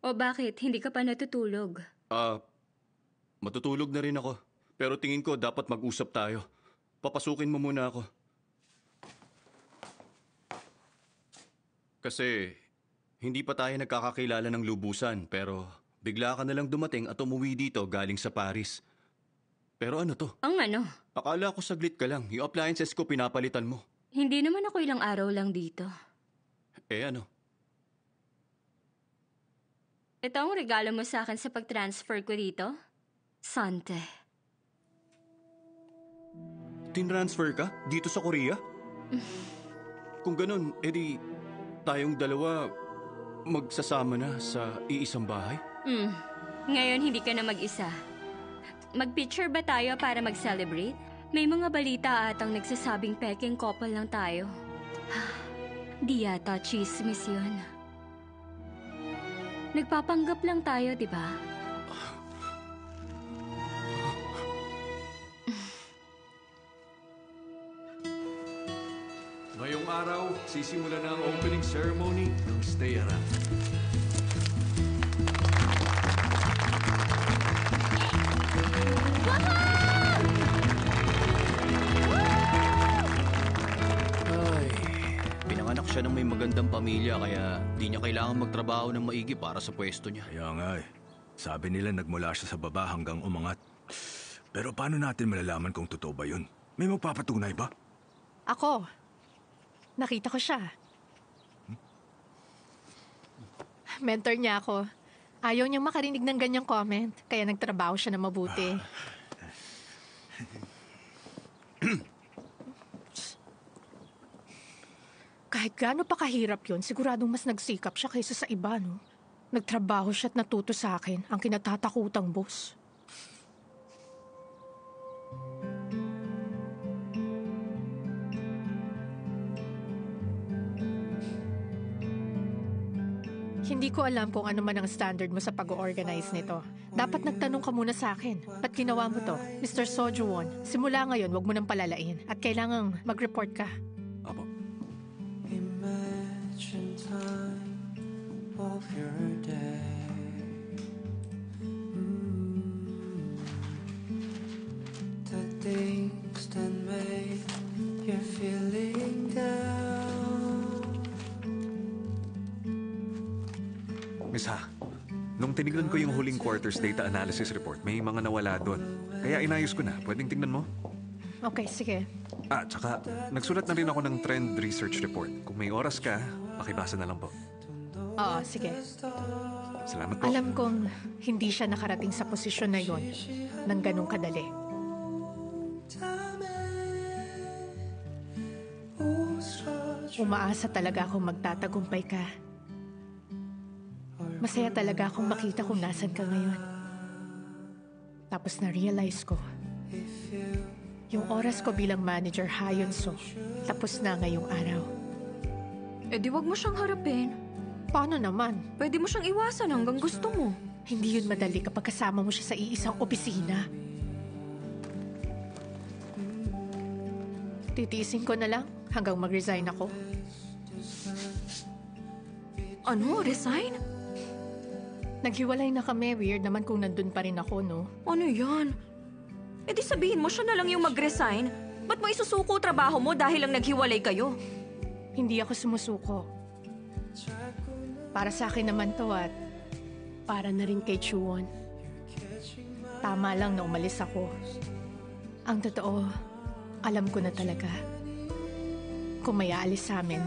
O bakit? Hindi ka pa natutulog? Matutulog na rin ako. Pero tingin ko dapat mag-usap tayo. Papasukin mo muna ako. Kasi hindi pa tayo nagkakakilala ng lubusan, pero bigla ka nalang dumating at umuwi dito galing sa Paris. Pero ano to? Ang ano? Akala ko saglit ka lang. Yung appliances ko pinapalitan mo. Hindi naman ako ilang araw lang dito. Ano? Ito ang regalo mo sa akin sa pag-transfer ko dito? Sante. Tinransfer ka? Dito sa Korea? Kung ganun, edi tayong dalawa magsasama na sa iisang bahay? Ngayon hindi ka na mag-isa. Mag-picture ba tayo para mag-celebrate? May mga balita atang nagsasabing peking couple lang tayo. Di yata chismis yun. Nagpapanggap lang tayo, di ba? Ngayong araw, sisimula na ang opening ceremony ng Stay Around. Pinanganak siya ng may magandang pamilya kaya di niya kailangan magtrabaho ng maigi para sa pwesto niya. Kaya nga Sabi nila nagmula siya sa baba hanggang umangat. Pero paano natin malalaman kung totoo ba yun? May magpapatunay ba? Ako. Nakita ko siya. Mentor niya ako. Ayaw niyang makarinig ng ganyang comment, kaya nagtrabaho siya na mabuti. Kahit gaano pa kahirap yun, siguradong mas nagsikap siya kaysa sa iba, no? Nagtrabaho siya at natuto sa akin, ang kinatatakutang boss. Hindi ko alam kung ano man ang standard mo sa pag-organize nito. Dapat nagtanong ka muna sa akin. Ba't ginawa mo to? Mr. Sojuwon, simula ngayon, wag mo nang palalain. At kailangang mag-report ka. Apo. Imagine time of your day. The things that make you feeling down. Miss Ha, nung tinignan ko yung huling quarters data analysis report, may mga nawala doon. Kaya inayos ko na. Pwedeng tingnan mo? Okay, sige. Tsaka nagsulat na rin ako ng trend research report. Kung may oras ka, pakibasa na lang po. Oo, sige. Salamat po. Alam kong hindi siya nakarating sa posisyon na yon ng ganong kadali. Umaasa talaga akong magtatagumpay ka. Masaya talaga akong makita kung nasan ka ngayon. Tapos na-realize ko, yung oras ko bilang manager Hyunso, tapos na ngayong araw. Di wag mo siyang harapin. Paano naman? Pwede mo siyang iwasan hanggang gusto mo. Hindi yun madali kapag kasama mo siya sa iisang opisina. Titiisin ko na lang hanggang mag-resign ako. Ano? Resign? Naghiwalay na kami. Weird naman kung nandun pa rin ako, no? Ano yan? Di sabihin mo siya na lang yung mag-resign. Ba't mo isusuko trabaho mo dahil lang naghiwalay kayo? Hindi ako sumusuko. Para sa akin naman to at para na rin kay Chuwon. Tama lang na umalis ako. Ang totoo, alam ko na talaga. Kung may aalis sa amin,